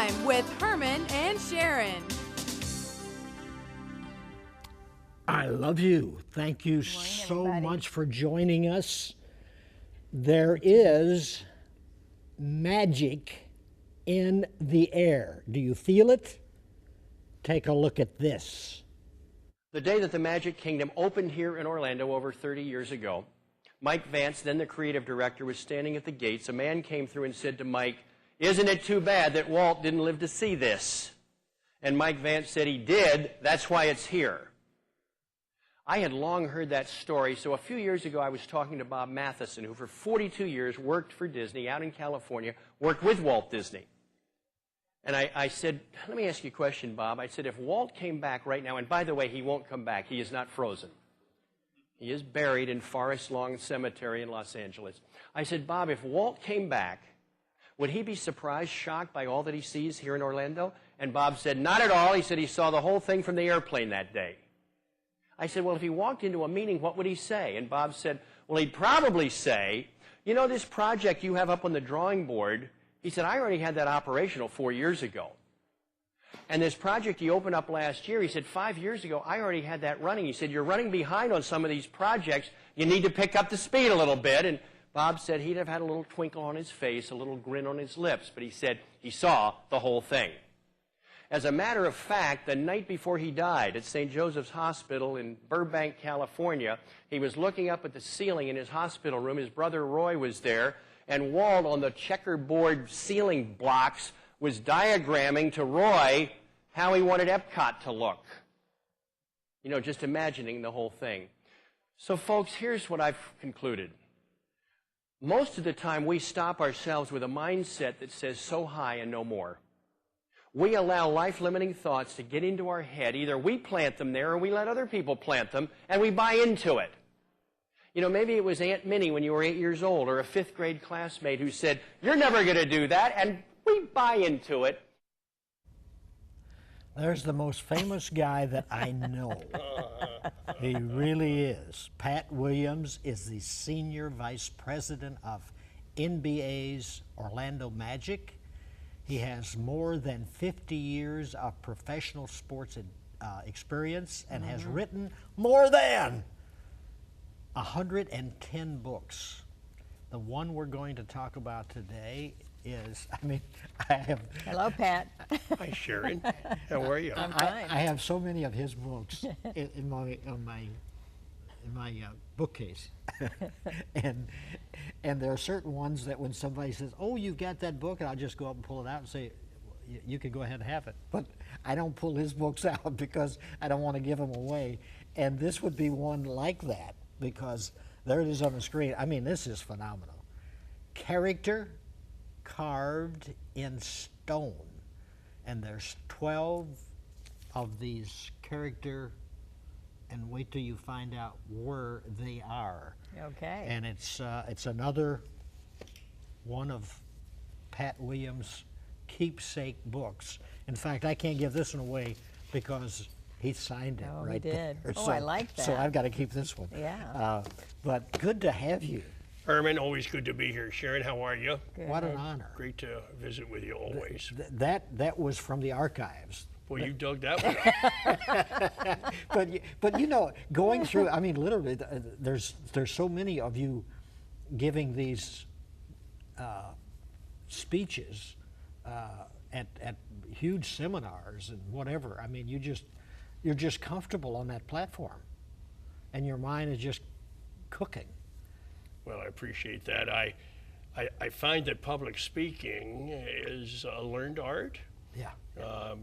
Time with Herman and Sharron. I love you. Thank you so much for joining us. There is magic in the air. Do you feel it? Take a look at this. The day that the Magic Kingdom opened here in Orlando over 30 years ago, Mike Vance, then the creative director, was standing at the gates. A man came through and said to Mike, "Isn't it too bad that Walt didn't live to see this?" And Mike Vance said he did. That's why it's here. I had long heard that story, so a few years ago I was talking to Bob Matheson, who for 42 years worked for Disney out in California, worked with Walt Disney. And I said, let me ask you a question, Bob. I said, if Walt came back right now, and by the way, he won't come back. He is not frozen. He is buried in Forest Lawn Cemetery in Los Angeles. I said, Bob, if Walt came back, would he be surprised, shocked by all that he sees here in Orlando? And Bob said, not at all. He said he saw the whole thing from the airplane that day. I said, well, if he walked into a meeting, what would he say? And Bob said, well, he'd probably say, you know, this project you have up on the drawing board, he said, I already had that operational 4 years ago. And this project he opened up last year, he said, 5 years ago, I already had that running. He said, you're running behind on some of these projects. You need to pick up the speed a little bit. And Bob said he'd have had a little twinkle on his face, a little grin on his lips. But he said he saw the whole thing. As a matter of fact, the night before he died at St. Joseph's Hospital in Burbank, California, he was looking up at the ceiling in his hospital room. His brother Roy was there. And Walt, on the checkerboard ceiling blocks, was diagramming to Roy how he wanted Epcot to look. You know, just imagining the whole thing. So, folks, here's what I've concluded. Most of the time, we stop ourselves with a mindset that says so high and no more. We allow life-limiting thoughts to get into our head. Either we plant them there or we let other people plant them, and we buy into it. You know, maybe it was Aunt Minnie when you were 8 years old, or a fifth-grade classmate who said, you're never going to do that, and we buy into it. There's the most famous guy that I know. He really is. Pat Williams is the Senior Vice President of NBA's Orlando Magic. He has more than 50 years of professional sports experience and has written more than 110 books. The one we're going to talk about today is, I have... Hello, Pat. Hi, Sharron. How are you? I'm fine. I have so many of his books in my bookcase. and there are certain ones that when somebody says, oh, you've got that book, and I'll just go up and pull it out and say, you can go ahead and have it. But I don't pull his books out because I don't want to give them away. And this would be one like that, because there it is on the screen. I mean, this is phenomenal. Character carved in stone. And there's 12 of these character, and wait till you find out where they are. Okay. And it's another one of Pat Williams' keepsake books. In fact, I can't give this one away because he signed it right there. Oh, so, I like that. So I've got to keep this one. Yeah. But good to have you. Herman, always good to be here. Sharron, how are you? Good. What an honor. Great to visit with you always. That was from the archives. Well, you dug that one up. But you know, going through, I mean, literally, there's so many of you giving these speeches at huge seminars and whatever. I mean, you're just comfortable on that platform, and your mind is just cooking. Well, I appreciate that. I find that public speaking is a learned art. Yeah.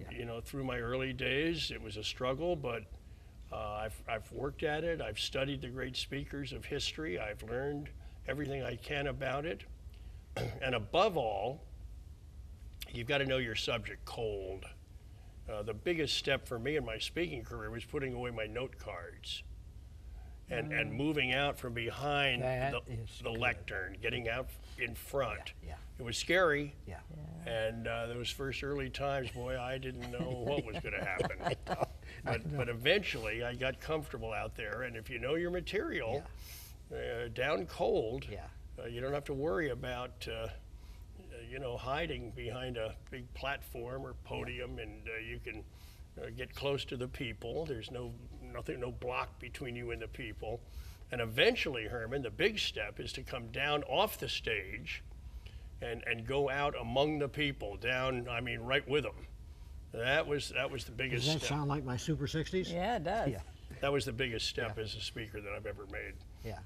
You know, through my early days, it was a struggle, but I've worked at it. I've studied the great speakers of history. I've learned everything I can about it. And above all, you've got to know your subject cold. The biggest step for me in my speaking career was putting away my note cards and moving out from behind the lectern, getting out in front. Yeah. It was scary. Yeah. And those first early times, boy, I didn't know what was going to happen. But eventually, I got comfortable out there. And if you know your material, down cold, you don't have to worry about hiding behind a big platform or podium, and you can get close to the people. There's no block between you and the people. And eventually, Herman, the big step is to come down off the stage and go out among the people, right with them. That was the biggest Does that step. sound like my Super 60s? Yeah, it does. Yeah. That was the biggest step as a speaker that I've ever made. Yeah.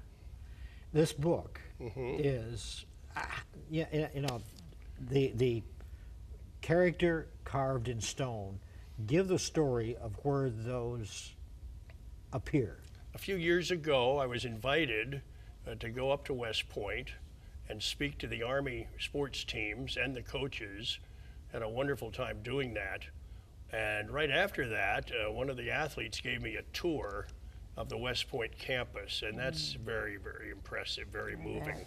This book is, the character carved in stone. Give the story of where those appear. A few years ago, I was invited to go up to West Point and speak to the Army sports teams and the coaches. Had a wonderful time doing that. And right after that, one of the athletes gave me a tour of the West Point campus, and that's very, very impressive, very moving.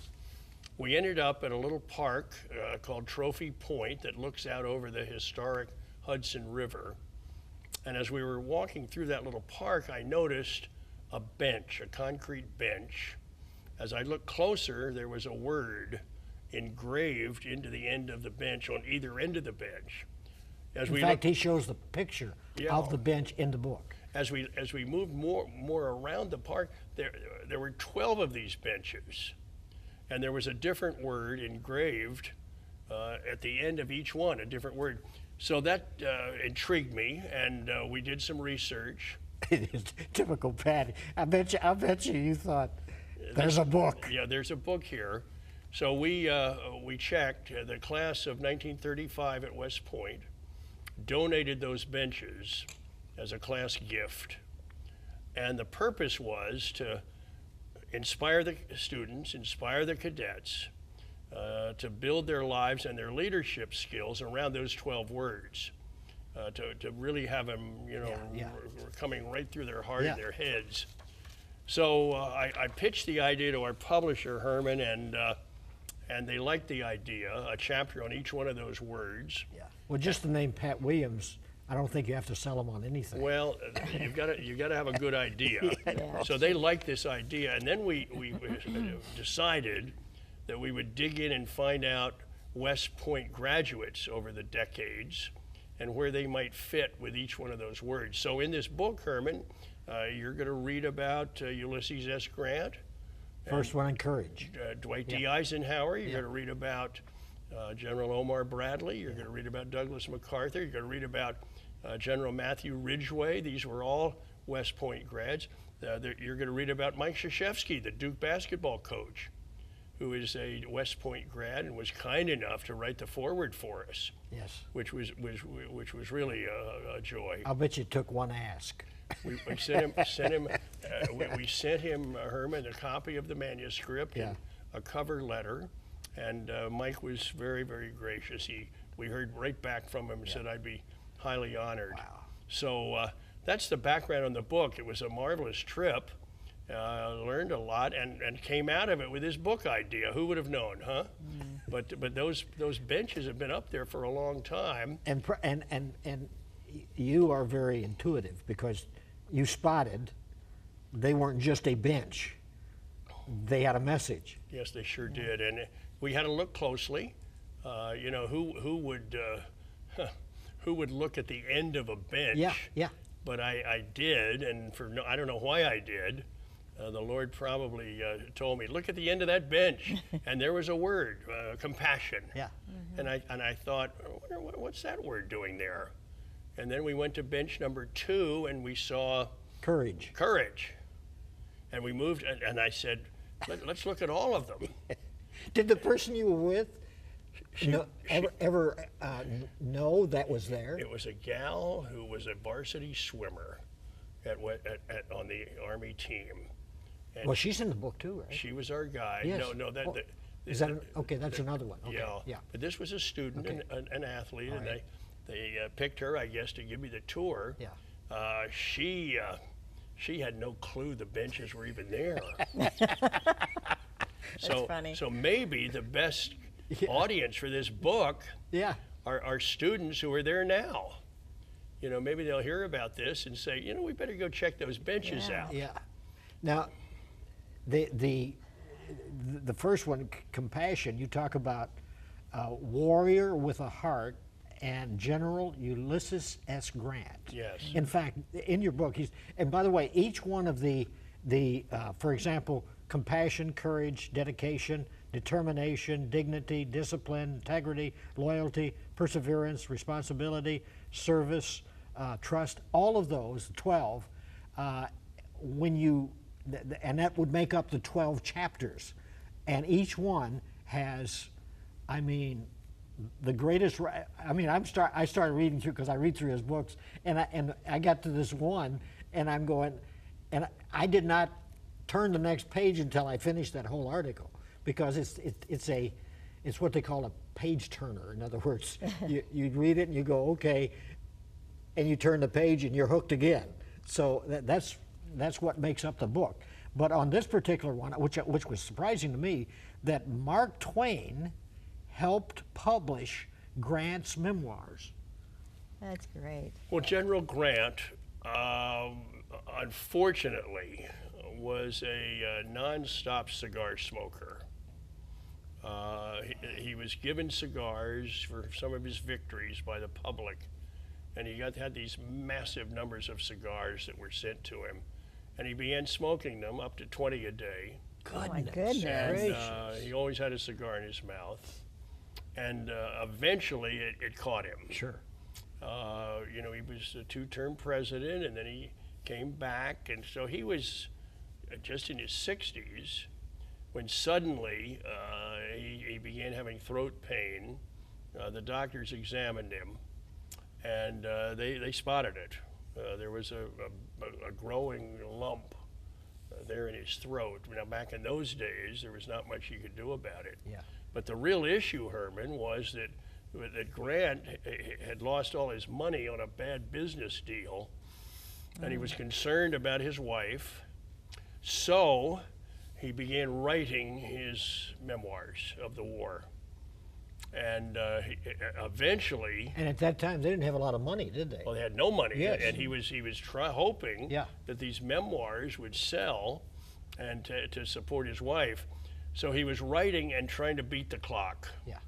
We ended up at a little park called Trophy Point that looks out over the historic Hudson River. And as we were walking through that little park, I noticed a bench, a concrete bench. As I looked closer, there was a word engraved into the end of the bench on either end of the bench. In fact, he shows the picture of the bench in the book. As we moved more around the park, there were 12 of these benches, and there was a different word engraved at the end of each one, a different word. So that intrigued me, and we did some research. It is typical Patty. I bet you thought, there's a book. Yeah, there's a book here. So we checked. The class of 1935 at West Point donated those benches as a class gift. And the purpose was to inspire the students, inspire the cadets, to build their lives and their leadership skills around those 12 words, to really have them, coming right through their heart and their heads. So I pitched the idea to our publisher, Herman, and they liked the idea, a chapter on each one of those words. Yeah. Well, just the name Pat Williams, I don't think you have to sell them on anything. Well, you've got to have a good idea. So they liked this idea, and then we decided that we would dig in and find out West Point graduates over the decades and where they might fit with each one of those words. So in this book, Herman, you're going to read about Ulysses S. Grant. First one, courage. Dwight D. Eisenhower. You're going to read about General Omar Bradley. You're going to read about Douglas MacArthur. You're going to read about General Matthew Ridgway. These were all West Point grads. You're going to read about Mike Krzyzewski, the Duke basketball coach, who is a West Point grad and was kind enough to write the foreword for us. Yes. Which was really a joy. I'll bet you took one ask. We sent him Herman a copy of the manuscript and a cover letter, and Mike was very, very gracious. We heard right back from him and said I'd be highly honored. Wow. So that's the background on the book. It was a marvelous trip. Learned a lot and came out of it with his book idea. Who would have known, huh? But those benches have been up there for a long time. And you are very intuitive because you spotted they weren't just a bench. They had a message. Yes, they sure did. And we had to look closely. Who would look at the end of a bench? Yeah. But I did, and I don't know why I did. The Lord probably told me, look at the end of that bench, and there was a word, compassion. Yeah. And I thought, what's that word doing there? And then we went to bench number 2, and we saw courage. And we moved, and I said, let's look at all of them. Did the person you were with ever know that was there? It was a gal who was a varsity swimmer on the Army team. And well, she's in the book too, right? She was our guide. Yes. No, is that okay? That's another one. Okay. Yeah. But this was a student, an athlete, and they picked her, I guess, to give me the tour. Yeah. She had no clue the benches were even there. That's funny. So maybe the best audience for this book are students who are there now. Maybe they'll hear about this and say, we better go check those benches out. Yeah. Now, the first one, compassion, you talk about warrior with a heart, and General Ulysses S. Grant. Yes. In fact, in your book, and by the way, each one of the for example, compassion, courage, dedication, determination, dignity, discipline, integrity, loyalty, perseverance, responsibility, service, trust, all of those 12, and that would make up the 12 chapters. And each one has, the greatest. I started reading through, because I read through his books, and I got to this one, and I'm going, and I did not turn the next page until I finished that whole article, because it's what they call a page turner. In other words, you read it and you go, okay, and you turn the page and you're hooked again. So that's what makes up the book. But on this particular one, which was surprising to me, that Mark Twain helped publish Grant's memoirs. That's great. Well, General Grant, unfortunately, was a non-stop cigar smoker. He was given cigars for some of his victories by the public, and he had these massive numbers of cigars that were sent to him, and he began smoking them, up to 20 a day. Oh my goodness. And he always had a cigar in his mouth, and eventually it caught him. Sure. He was a two-term president, and then he came back, and so he was just in his 60s when suddenly he began having throat pain. The doctors examined him, and they spotted it. There was a growing lump there in his throat. Now, back in those days, there was not much you could do about it. Yeah. But the real issue, Herman, was that Grant had lost all his money on a bad business deal, and he was concerned about his wife. So he began writing his memoirs of the war. And eventually... And at that time, they didn't have a lot of money, did they? Well, they had no money. Yes. And he was hoping Yeah. that these memoirs would sell and to support his wife. So he was writing and trying to beat the clock. Yeah.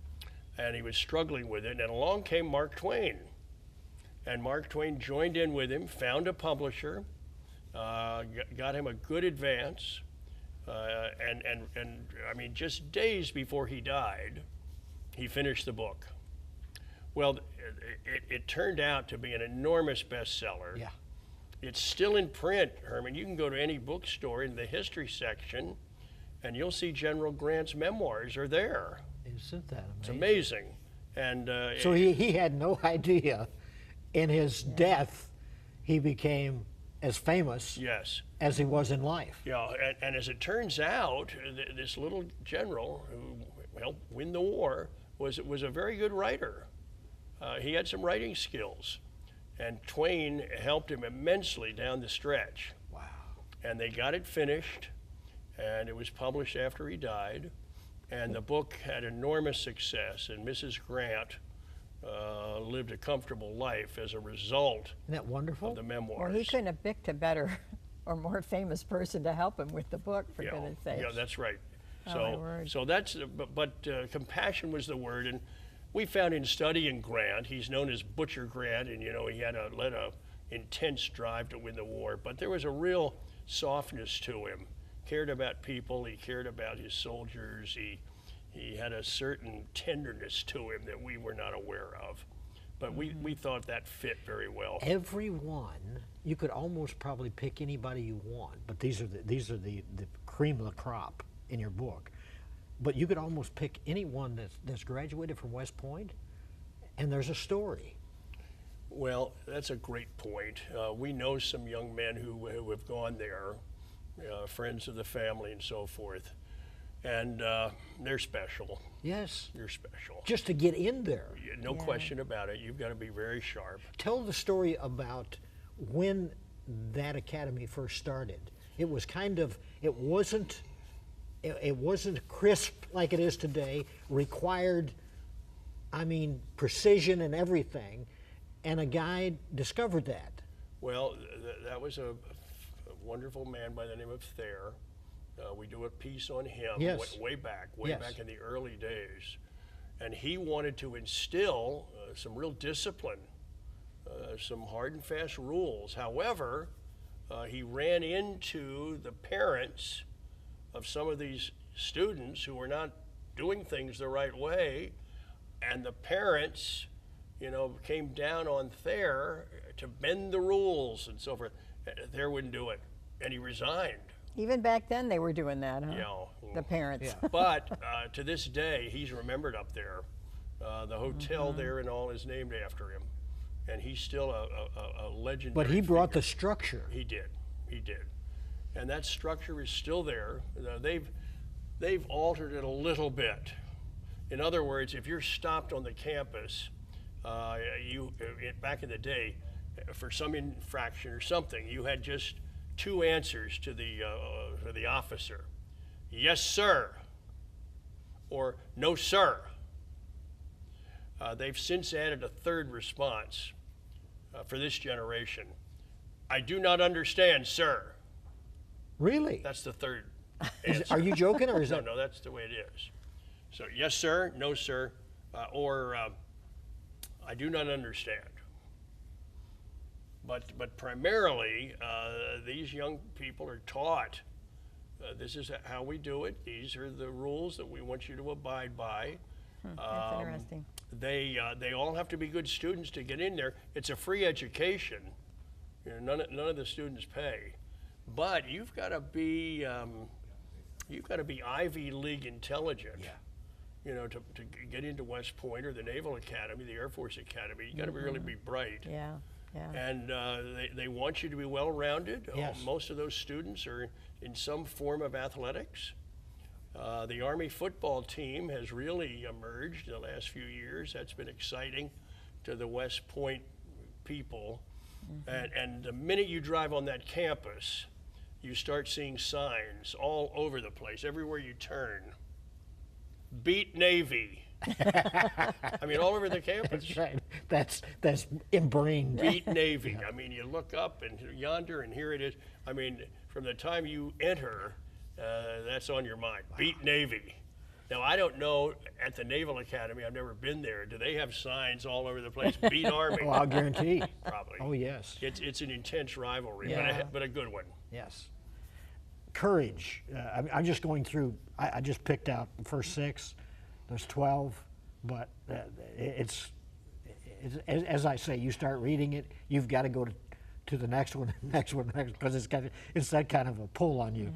And he was struggling with it. And along came Mark Twain. And Mark Twain joined in with him, found a publisher, got him a good advance, and just days before he died, he finished the book. Well, it turned out to be an enormous bestseller. Yeah. It's still in print, Herman. You can go to any bookstore in the history section, and you'll see General Grant's memoirs are there. Isn't that amazing? It's amazing. And so he had no idea in his death he became as famous yes. as he was in life. Yeah, and as it turns out, this little general who helped win the war was a very good writer. He had some writing skills, and Twain helped him immensely down the stretch. Wow. And they got it finished, and it was published after he died, and the book had enormous success, and Mrs. Grant lived a comfortable life as a result Isn't that wonderful? of the memoirs. Well, he couldn't have picked a better or more famous person to help him with the book, for goodness sakes. Yeah, that's right. Oh, my word. So that's, but compassion was the word, and we found in studying Grant, he's known as Butcher Grant, and he had led a intense drive to win the war, but there was a real softness to him. Cared about people, he cared about his soldiers, he had a certain tenderness to him that we were not aware of. But we thought that fit very well. Everyone, you could almost probably pick anybody you want, but these are the cream of the crop in your book. But you could almost pick anyone that's graduated from West Point, and there's a story. Well, that's a great point. We know some young men who have gone there, friends of the family and so forth, and they're special. Yes. You're special. Just to get in there. No question about it. You've got to be very sharp. Tell the story about when that academy first started. It was it wasn't crisp like it is today, required, precision and everything, and a guy discovered that. Well, that was a wonderful man by the name of Thayer. We do a piece on him Yes. way back Yes. in the early days. And he wanted to instill some real discipline, some hard and fast rules. However, he ran into the parents of some of these students who were not doing things the right way, and the parents, came down on Thayer to bend the rules and so forth. Thayer wouldn't do it, and he resigned. Even back then they were doing that, huh? Yeah. The parents. Yeah. But to this day, he's remembered up there. The hotel there and all is named after him, and he's still a legendary. But he brought figure. the structure. He did, and that structure is still there. They've altered it a little bit. In other words, if you're stopped on the campus, back in the day, for some infraction or something, you had just two answers to the officer: yes, sir, or no, sir. They've since added a third response for this generation. I do not understand, sir. Really? That's the third answer. Are you joking, or is that? No, that's the way it is. So, yes, sir, no, sir, or I do not understand. But primarily, these young people are taught this is how we do it. These are the rules that we want you to abide by. That's interesting. They all have to be good students to get in there. It's a free education. None of the students pay, but you've got to be Ivy League intelligent. Yeah. To get into West Point or the Naval Academy, the Air Force Academy, you got to really be bright. Yeah. And they want you to be well-rounded. Yes. Most of those students are in some form of athletics. The Army football team has really emerged in the last few years. That's been exciting to the West Point people. And the minute you drive on that campus, you start seeing signs all over the place, everywhere you turn. Beat Navy. I mean, all over the campus. That's right. That's ingrained. Beat Navy. I mean, you look up and yonder, and here it is. I mean, from the time you enter, that's on your mind. Beat Navy. Now, I don't know at the Naval Academy, I've never been there. Do they have signs all over the place? Beat Army. Oh, I'll guarantee. Probably. Oh, yes. It's an intense rivalry, Yeah. but a good one. Yes. Courage. I'm just going through, I just picked out the first 6. There's 12, but it's as I say, you start reading it, you've got to go to the next one, because it's that kind of a pull on you.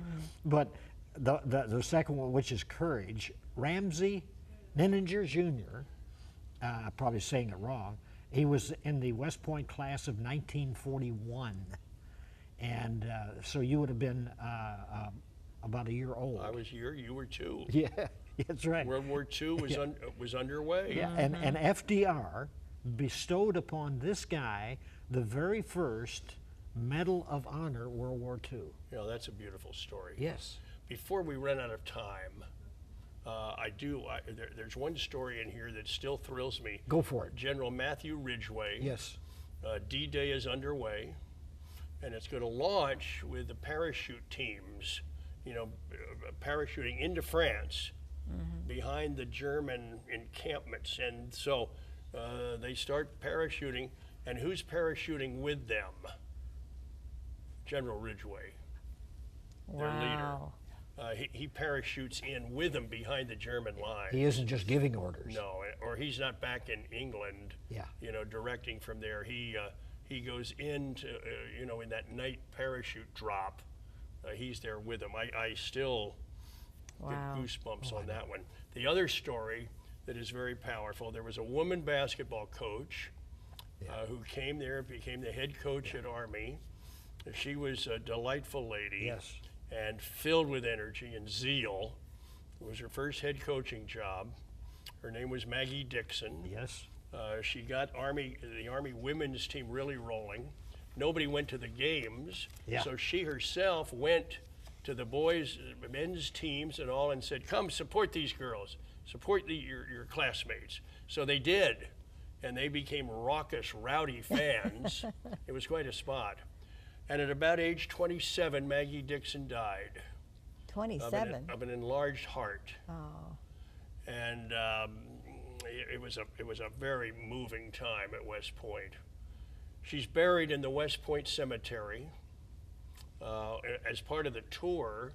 But the second one, which is courage, Ramsey Ninninger Jr., I'm probably saying it wrong, he was in the West Point class of 1941. And so you would have been about a year old. I was here, you were 2. Yeah, that's right. World War II was underway. Yeah, and FDR bestowed upon this guy the very first Medal of Honor, World War II. That's a beautiful story. Yes. Before we run out of time, there's one story in here that still thrills me. Go for it. General Matthew Ridgway. Yes. D-Day is underway, and it's going to launch with the parachute teams, parachuting into France behind the German encampments. And so they start parachuting, and who's parachuting with them? General Ridgway, their leader. He parachutes in with them behind the German line. He isn't just giving orders. No, or he's not back in England, Yeah. Directing from there. He goes into, in that night parachute drop. He's there with them. I still get goosebumps on that one. The other story that is very powerful, there was a woman basketball coach who came there, became the head coach at Army. She was a delightful lady. Yes. And filled with energy and zeal. It was her first head coaching job. Her name was Maggie Dixon. Yes. She got the Army women's team really rolling. Nobody went to the games, so she herself went to the men's teams and all, and said, "Come support these girls, support your classmates." So they did, and they became raucous, rowdy fans. It was quite a spot. And at about age 27, Maggie Dixon died. 27? Of an enlarged heart. Oh. And it was a very moving time at West Point. She's buried in the West Point Cemetery. As part of the tour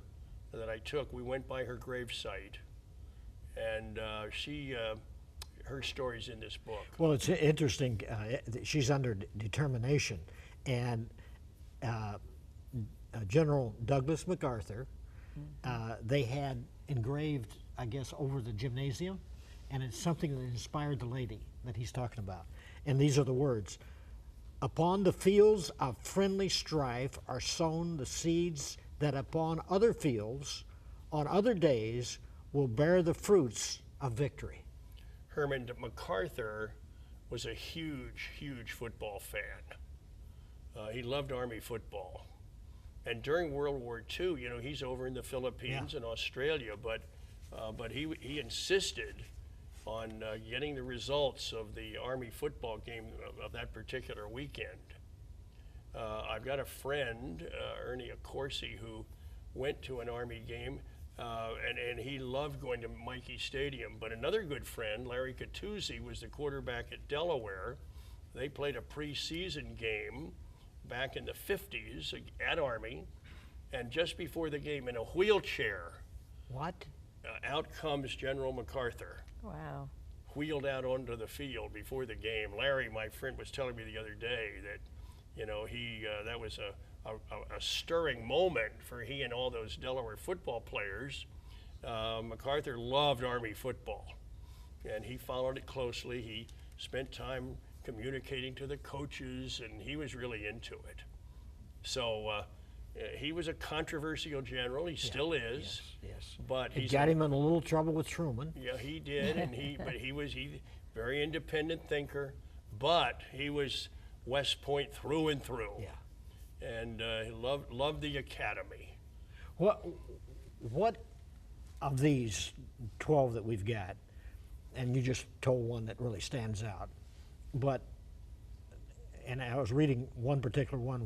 that I took, we went by her gravesite, and her story's in this book. Well, it's interesting. She's under determination, and General Douglas MacArthur, they had engraved, I guess, over the gymnasium, and it's something that inspired the lady that he's talking about. And these are the words: "Upon the fields of friendly strife are sown the seeds that upon other fields, on other days, will bear the fruits of victory." Herman MacArthur was a huge, huge football fan. He loved Army football. And during World War II, you know, he's over in the Philippines and Australia, but he insisted on getting the results of the Army football game of that particular weekend. I've got a friend, Ernie Accorsi, who went to an Army game, and he loved going to Mikey Stadium. But another good friend, Larry Catuzzi, was the quarterback at Delaware. They played a preseason game back in the 50s at Army, and just before the game, in a wheelchair, What? out comes General MacArthur. Wow. Wheeled out onto the field before the game. Larry, my friend, was telling me the other day that, you know, that was a stirring moment for he and all those Delaware football players. MacArthur loved Army football, and he followed it closely. He spent time communicating to the coaches, and he was really into it. So he was a controversial general. He still is. Yes. But It he's got him in a little trouble with Truman. Yeah, he did, and but he was very independent thinker, but he was West Point through and through. Yeah. And he loved the academy. What of these 12 that we've got, and you just told one that really stands out, and I was reading one particular one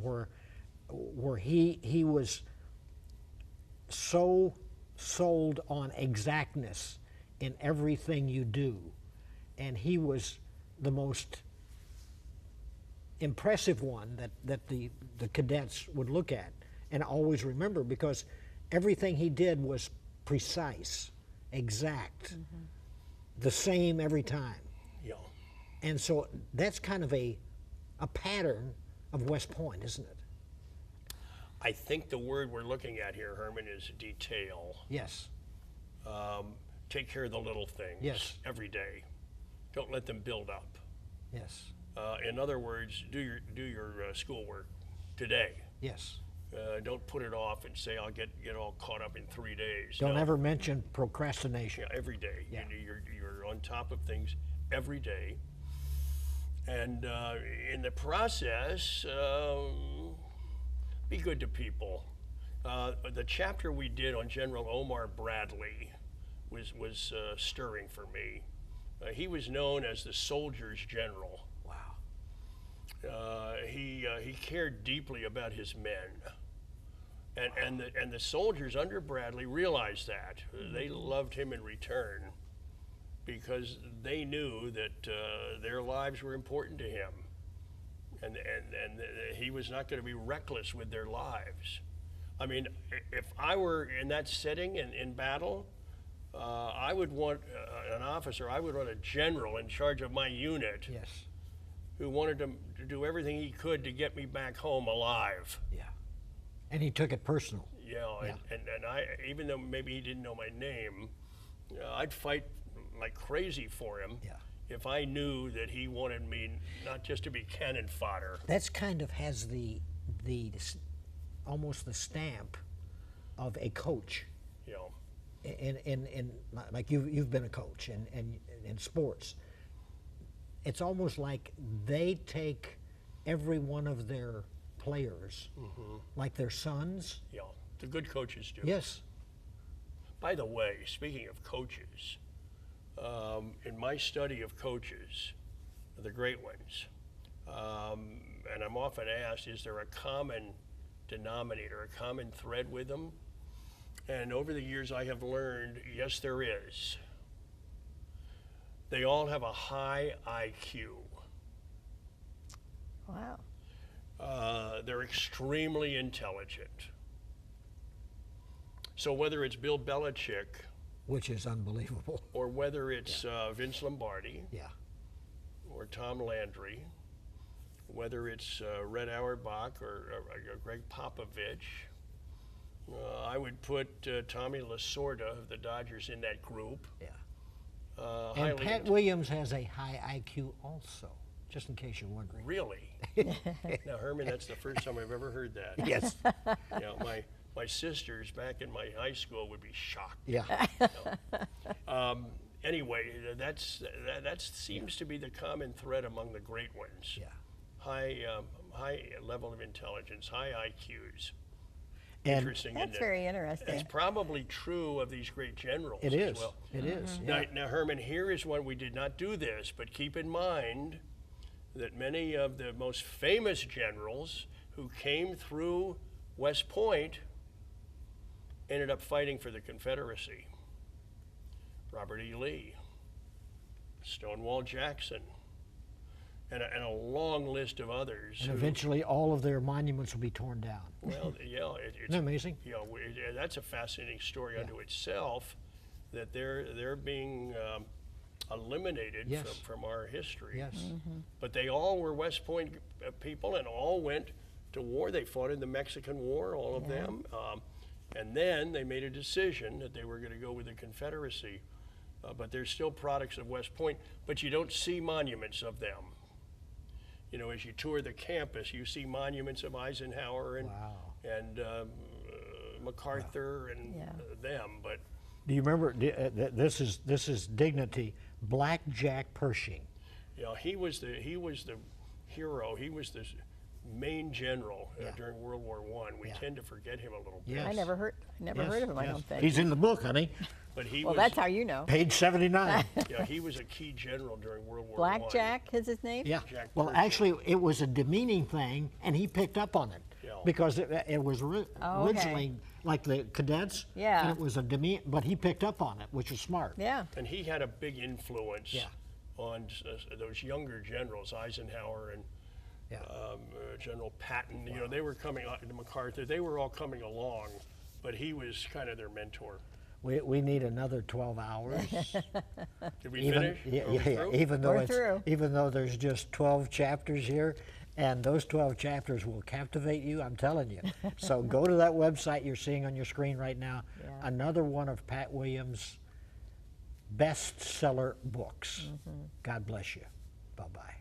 where he was so sold on exactness in everything you do, and he was the most impressive one that the cadets would look at and always remember, because everything he did was precise, exact, the same every time. Yeah. And so that's kind of a pattern of West Point, isn't it? I think the word we're looking at here, Herman, is detail. Yes. Take care of the little things. Yes. Every day. Don't let them build up. Yes. In other words, do your schoolwork today. Yes. Don't put it off and say I'll get all caught up in 3 days. Don't No. ever mention procrastination. Yeah, every day. Yeah. You're on top of things every day. And in the process, be good to people. The chapter we did on General Omar Bradley was stirring for me. He was known as the soldier's general. Wow. He cared deeply about his men. And the soldiers under Bradley realized that. They loved him in return because they knew that their lives were important to him. And he was not going to be reckless with their lives. I mean, if I were in that setting in battle, I would want an officer, I would want a general in charge of my unit. Yes. Who wanted to do everything he could to get me back home alive. Yeah. And he took it personal. You know, Yeah. And I, even though maybe he didn't know my name, I'd fight like crazy for him. Yeah. If I knew that he wanted me not just to be cannon fodder. That's kind of has the almost the stamp of a coach. You know. In like you've been a coach in sports. It's almost like they take every one of their players like their sons. Yeah, the good coaches do. Yes. By the way, speaking of coaches, in my study of coaches, the great ones, and I'm often asked, is there a common denominator, a common thread with them? And over the years I have learned, yes, there is. They all have a high IQ. Wow. They're extremely intelligent. So whether it's Bill Belichick Which is unbelievable. or whether it's Vince Lombardi Yeah. or Tom Landry, whether it's Red Auerbach or Greg Popovich, I would put Tommy Lasorda of the Dodgers in that group. Yeah. And Highly Pat Williams has a high IQ also, just in case you're wondering. Really? Now, Herman, that's the first time I've ever heard that. Yes. You know, my sisters back in my high school would be shocked. Yeah. Anyway, that seems to be the common thread among the great ones. Yeah. High level of intelligence, high IQs. And Interesting, That's isn't it? very interesting. It's probably true of these great generals it as is. well. It is. Now, Yeah. now, Herman, here is one we did not do this, but keep in mind that many of the most famous generals who came through West Point ended up fighting for the Confederacy. Robert E. Lee, Stonewall Jackson, and a long list of others. And who- eventually all of their monuments will be torn down. well, yeah, it's Isn't that amazing? you know, that's a fascinating story unto itself, that they're being eliminated Yes. from our history. Yes. But they all were West Point people and all went to war. They fought in the Mexican War, all of them. And then they made a decision that they were going to go with the Confederacy. But they're still products of West Point, but you don't see monuments of them. You know, as you tour the campus, you see monuments of Eisenhower and Wow. and MacArthur and Yeah. them, but Do you remember? This is dignity. Black Jack Pershing. you know, he was the hero. He was the main general Yeah. during World War I. We Yeah. tend to forget him a little bit, Yes. I never heard of him, I don't think. He's in the book, honey. but he Well, was that's how you know. Page 79. yeah, he was a key general during World War I. Blackjack is his name? Yeah. Jack Well, Pershing. actually, it was a demeaning thing, and he picked up on it Yeah. because it was Oh, okay. originally like the cadets. Yeah. And it was a but he picked up on it, which was smart. Yeah. And he had a big influence Yeah. on those younger generals, Eisenhower and Yeah. General Patton. You know, they were coming on to MacArthur. They were all coming along, but he was kind of their mentor. We need another 12 hours. Did we finish? Yeah, Are we through? We're even though there's just 12 chapters here, and those 12 chapters will captivate you, I'm telling you. So go to that website you're seeing on your screen right now. Yeah. Another one of Pat Williams' bestseller books. God bless you. Bye-bye.